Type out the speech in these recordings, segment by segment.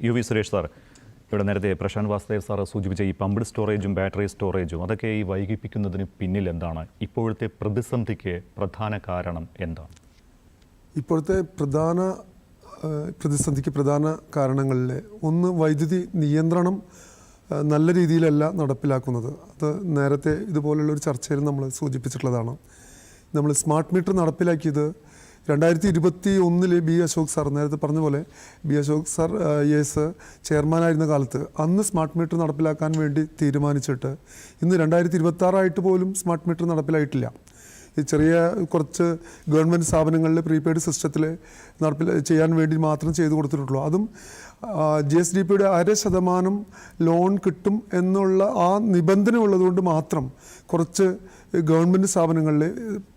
U V Suresh sir, ഇവിടെ നേരത്തെ Prashant Vasudev sir സൂചിപ്പിച്ച ഈ പമ്പ്ഡ് സ്റ്റോറേജും ബാറ്ററി സ്റ്റോറേജും അതൊക്കെ ഈ വൈകിപ്പിക്കുന്നതിന് പിന്നിൽ എന്താണ്? ഇപ്പോഴത്തെ പ്രതിസന്ധിക്ക് പ്രധാന കാരണം എന്താണ്? ഇപ്പോഴത്തെ പ്രതിസന്ധിക്ക് പ്രധാന കാരണങ്ങളിൽ ഒന്ന്, വൈദ്യുതി നിയന്ത്രണം നല്ല രീതിയിലല്ല നടപ്പിലാക്കുന്നത്. അത് നേരത്തെ ഇതുപോലുള്ളൊരു ചർച്ചയിൽ നമ്മൾ സൂചിപ്പിച്ചിട്ടുള്ളതാണ്. നമ്മൾ സ്മാർട്ട് മീറ്റർ നടപ്പിലാക്കിയത് 2021 ബി അശോക് സാർ, നേരത്തെ പറഞ്ഞ പോലെ ബി അശോക് സാർ യെസ് ചെയർമാനായിരുന്ന കാലത്ത് അന്ന് സ്മാർട്ട് മീറ്റർ നടപ്പിലാക്കാൻ വേണ്ടി തീരുമാനിച്ചിട്ട് ഇന്ന് 2026 പോലും സ്മാർട്ട് മീറ്റർ നടപ്പിലായിട്ടില്ല. ഈ ചെറിയ കുറച്ച് ഗവൺമെൻറ് സ്ഥാപനങ്ങളിൽ പ്രീപെയ്ഡ് സിസ്റ്റത്തിൽ ചെയ്യാൻ വേണ്ടി മാത്രം ചെയ്തു കൊടുത്തിട്ടുള്ളൂ. അതും GSDPയുടെ 0.5% ലോൺ കിട്ടും എന്നുള്ള ആ നിബന്ധന ഉള്ളതുകൊണ്ട് മാത്രം കുറച്ച് ഗവൺമെൻറ് സ്ഥാപനങ്ങളിൽ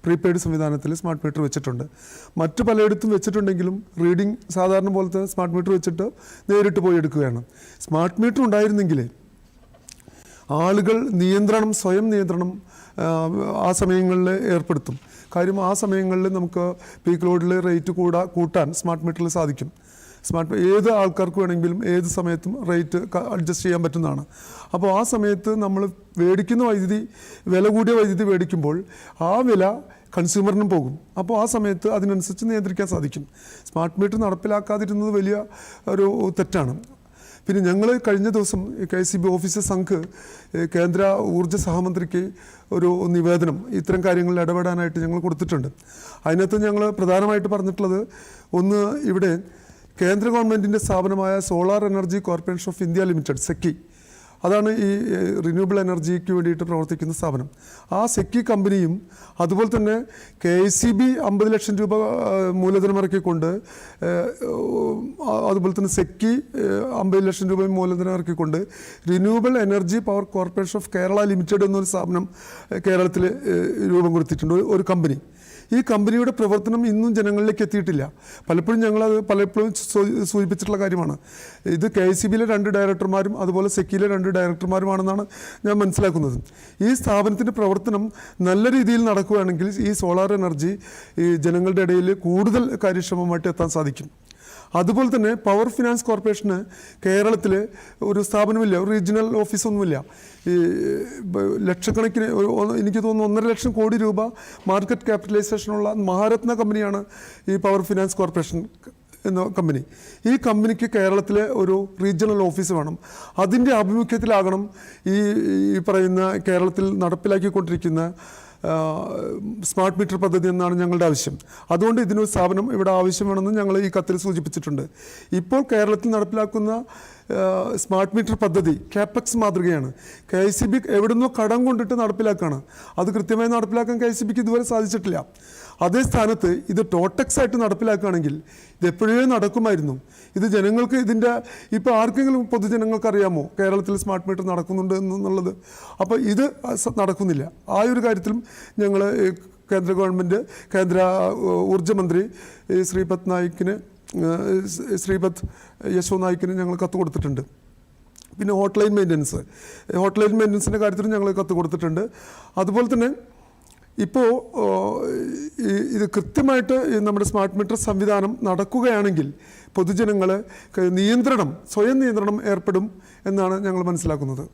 പ്രീപെയ്ഡ് സംവിധാനത്തിൽ സ്മാർട്ട് മീറ്റർ വെച്ചിട്ടുണ്ട്. മറ്റു പലയിടത്തും വെച്ചിട്ടുണ്ടെങ്കിലും റീഡിംഗ് സാധാരണ പോലത്തെ സ്മാർട്ട് മീറ്റർ വെച്ചിട്ട് നേരിട്ട് പോയി എടുക്കുകയാണ്. സ്മാർട്ട് മീറ്റർ ഉണ്ടായിരുന്നെങ്കിൽ ആളുകൾ സ്വയം നിയന്ത്രണം ആ സമയങ്ങളിൽ ഏർപ്പെടുത്തും. കാര്യം ആ സമയങ്ങളിൽ നമുക്ക് പീക്ക് ലോഡിൽ റേറ്റ് കൂട്ടാൻ സ്മാർട്ട് മീറ്ററിൽ സാധിക്കും. ഏത് ആൾക്കാർക്ക് വേണമെങ്കിലും ഏത് സമയത്തും റേറ്റ് അഡ്ജസ്റ്റ് ചെയ്യാൻ പറ്റുന്നതാണ്. അപ്പോൾ ആ സമയത്ത് നമ്മൾ മേടിക്കുന്ന വില കൂടിയ വൈദ്യുതി മേടിക്കുമ്പോൾ ആ വില കൺസ്യൂമറിനും പോകും. അപ്പോൾ ആ സമയത്ത് അതിനനുസരിച്ച് നിയന്ത്രിക്കാൻ സാധിക്കും. സ്മാർട്ട് മീറ്റർ നടപ്പിലാക്കാതിരുന്നത് വലിയ ഒരു തെറ്റാണ്. പിന്നെ ഞങ്ങൾ കഴിഞ്ഞ ദിവസം KCB ഓഫീസർ സംഘ് കേന്ദ്ര ഊർജ്ജ സഹമന്ത്രിക്ക് ഒരു നിവേദനം ഇത്തരം കാര്യങ്ങളിൽ ഇടപെടാനായിട്ട് ഞങ്ങൾ കൊടുത്തിട്ടുണ്ട്. അതിനകത്ത് ഞങ്ങൾ പ്രധാനമായിട്ട് പറഞ്ഞിട്ടുള്ളത്, ഒന്ന്, ഇവിടെ കേന്ദ്ര ഗവൺമെൻറ്റിൻ്റെ സ്ഥാപനമായ solar energy corporation of India limited SECI, അതാണ് ഈ റിന്യൂവബിൾ എനർജിക്ക് വേണ്ടിയിട്ട് പ്രവർത്തിക്കുന്ന സ്ഥാപനം. ആ സെക്കി കമ്പനിയും അതുപോലെ തന്നെ KCB 50 ലക്ഷം രൂപ മൂലധനമിറക്കിക്കൊണ്ട്, അതുപോലെ തന്നെ സെക്കി 50 ലക്ഷം രൂപ മൂലധനമിറക്കിക്കൊണ്ട് renewable energy power corporation of Kerala limited എന്നൊരു സ്ഥാപനം കേരളത്തിൽ രൂപം കൊടുത്തിട്ടുണ്ട്, ഒരു കമ്പനി. ഈ കമ്പനിയുടെ പ്രവർത്തനം ഇന്നും ജനങ്ങളിലേക്ക് എത്തിയിട്ടില്ല. പലപ്പോഴും സൂചിപ്പിച്ചിട്ടുള്ള കാര്യമാണ്. ഇത് KCBയിലെ 2 ഡയറക്ടർമാരും അതുപോലെ സെക്കിയിലെ 2 ഡയറക്ടർമാരുമാണെന്നാണ് ഞാൻ മനസ്സിലാക്കുന്നത്. ഈ സ്ഥാപനത്തിൻ്റെ പ്രവർത്തനം നല്ല രീതിയിൽ നടക്കുകയാണെങ്കിൽ ഈ സോളാർ എനർജി ഈ ജനങ്ങളുടെ ഇടയിൽ കൂടുതൽ കാര്യക്ഷമമായിട്ട് എത്താൻ സാധിക്കും. അതുപോലെ തന്നെ പവർ ഫിനാൻസ് കോർപ്പറേഷന് കേരളത്തിൽ ഒരു സ്ഥാപനമില്ല, ഒരു റീജിയണൽ ഓഫീസൊന്നുമില്ല. ഈ ലക്ഷക്കണക്കിന്, എനിക്ക് തോന്നുന്നു 1.5 ലക്ഷം കോടി രൂപ മാർക്കറ്റ് ക്യാപിറ്റലൈസേഷനുള്ള മഹാരത്ന കമ്പനിയാണ് ഈ പവർ ഫിനാൻസ് കോർപ്പറേഷൻ എന്ന കമ്പനി. ഈ കമ്പനിക്ക് കേരളത്തിലെ ഒരു റീജിയണൽ ഓഫീസ് വേണം. അതിൻ്റെ ആഭിമുഖ്യത്തിലാകണം ഈ പറയുന്ന കേരളത്തിൽ നടപ്പിലാക്കിക്കൊണ്ടിരിക്കുന്ന സ്മാർട്ട് മീറ്റർ പദ്ധതി എന്നാണ് ഞങ്ങളുടെ ആവശ്യം. അതുകൊണ്ട് ഇതിനൊരു സ്ഥാപനം ഇവിടെ ആവശ്യമാണെന്ന് ഞങ്ങൾ ഈ കത്തിൽ സൂചിപ്പിച്ചിട്ടുണ്ട്. ഇപ്പോൾ കേരളത്തിൽ നടപ്പിലാക്കുന്ന സ്മാർട്ട് മീറ്റർ പദ്ധതി കാപ്പെക്സ് മാതൃകയാണ്. KCB എവിടുന്നോ കടം കൊണ്ടിട്ട് നടപ്പിലാക്കുകയാണ്. അത് കൃത്യമായി നടപ്പിലാക്കാൻ KCBക്ക് ഇതുവരെ സാധിച്ചിട്ടില്ല. അതേ സ്ഥാനത്ത് ഇത് ടോട്ടക്സ് ആയിട്ട് നടപ്പിലാക്കുകയാണെങ്കിൽ ഇത് എപ്പോഴേ നടക്കുമായിരുന്നു. ഇത് ജനങ്ങൾക്ക് ഇപ്പോൾ ആർക്കെങ്കിലും പൊതുജനങ്ങൾക്ക് അറിയാമോ കേരളത്തിൽ സ്മാർട്ട് മീറ്റർ നടക്കുന്നുണ്ട് എന്നുള്ളത്? അപ്പോൾ ഇത് നടക്കുന്നില്ല. ആ ഒരു കാര്യത്തിലും ഞങ്ങൾ കേന്ദ്ര ഗവൺമെൻറ്, കേന്ദ്ര ഊർജ്ജമന്ത്രി ശ്രീപദ് യശോ നായിക്കിന് ഞങ്ങൾ കത്ത് കൊടുത്തിട്ടുണ്ട്. പിന്നെ ഹോട്ട്ലൈൻ മെയിൻ്റനൻസിൻ്റെ കാര്യത്തിലും ഞങ്ങൾ കത്ത് കൊടുത്തിട്ടുണ്ട്. അതുപോലെ തന്നെ ഇപ്പോൾ ഇത് കൃത്യമായിട്ട് നമ്മുടെ സ്മാർട്ട് മീറ്റർ സംവിധാനം നടക്കുകയാണെങ്കിൽ പൊതുജനങ്ങൾ സ്വയം നിയന്ത്രണം ഏർപ്പെടും എന്നാണ് ഞങ്ങൾ മനസ്സിലാക്കുന്നത്.